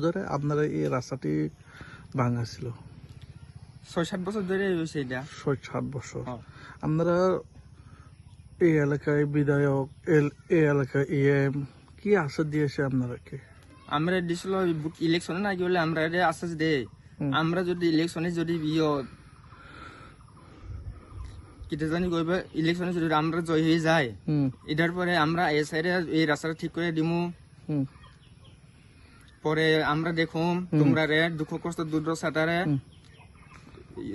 ধরে আপনারা এই রাস্তাটি ভাঙা ছিল? 6-7 বছর ধরে হয়েছে এটা। 6-7 বছর। হ্যাঁ। আপনারা এই এলাকায় বিধায়ক এই এলাকায় ইএম কি আশ্বাস দিয়েছে আপনারাকে? আমরা দিছিল ইলেকশনে না কি বলে আমরা এটা আশ্বাস দেই, আমরা যদি ইলেকশনে যদি কিটা জানি কইবে ইলেকশনে যদি আমরা জয় হয়ে যায় এটার পরে আমরা এই সাইডে এই রাস্তাটা ঠিক করে দিমু। পরে আমরা দেখুম তোমরা রে দুঃখ কষ্ট দুর্দশাটারে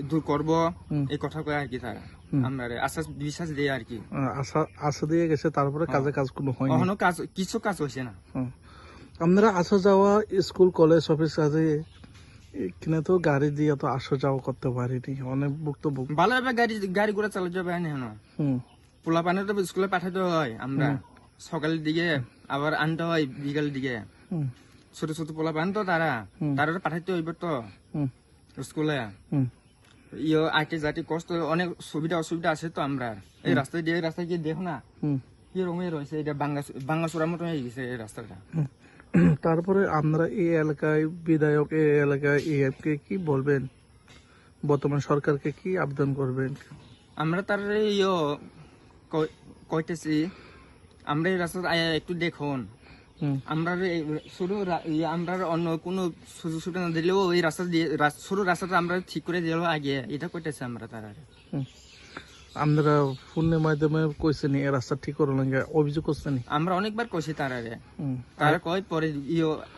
দূর করব, এই কথা কয় আর কি তারা। আমরা রে আশ্বাস বিশ্বাস দেই আর কি। আশা দিয়ে গেছে, তারপরে কাজ কোনো হয়নি? এখনো কিছু কাজ হয়েছে না। আপনারা আসা যাওয়া স্কুল কলেজ অফিস কাজে এখানে তো গাড়ি দিয়ে তো আসা যাওয়া করতে পারিনি, অনেক ভুক্তভোগী। ভালোভাবে গাড়ি ঘোড়া চালাতে যাবে না। পোলা পানি তো স্কুলে পাঠাতে হয়, আমরা সকালের দিকে আবার আনতে হয় বিকালের দিকে। ছোট ছোট পোলা পান তো তারা পাঠাইতে হইব তো স্কুলে। আইতে যাতে কষ্ট অনেক সুবিধা অসুবিধা আছে তো। আমরা এই রাস্তায় গিয়ে দেখো না কি রকমের রয়েছে, এটা বাঙ্গাচোরার মতো হয়ে গেছে এই রাস্তাটা। তারপরে আপনারা এই এলাকায় বিধায়ক, এই এলাকায় কে কি বলবেন? বর্তমান সরকারকে কি আবেদন করবেন? আমরা তার কইতেছি আমরা এই রাস্তা একটু দেখুন, আমরা শুধু আমরা অন্য কোনো সুযোগ সুবিধা না দিলেও এই রাস্তা দিয়ে শুরু রাস্তাটা আমরা ঠিক করে দিলেও আগে, এটা কইতেছি আমরা তারা। আপনারা ফোনের মাধ্যমে কইছেন এই রাস্তা ঠিক করো লাগে অভিযোগ করছেন? আমরা অনেকবার কইছি তারা কয় পরে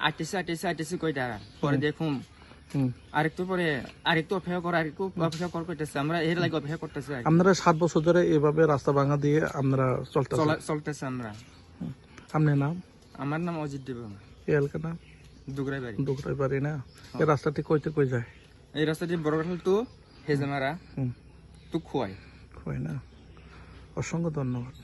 আইতেছি কই তারা পরে দেখুন আরেকটু পরে আরেকটু অপেক্ষা করতেছে। আমরা এর লাগে অপেক্ষা করতেছি। আপনারা 7 বছর ধরে এভাবে রাস্তা ভাঙা দিয়ে আমরা চলতেছে আমরা। আপনার নাম? আমার নাম অজিত দেব। এই এলাকার নাম? দুগরাই বাড়ি না? এই রাস্তাটি কই যায়? এই রাস্তাটি বড়ঘাটাল টু হেজমারা টু খোয়াই না। অসংখ্য ধন্যবাদ।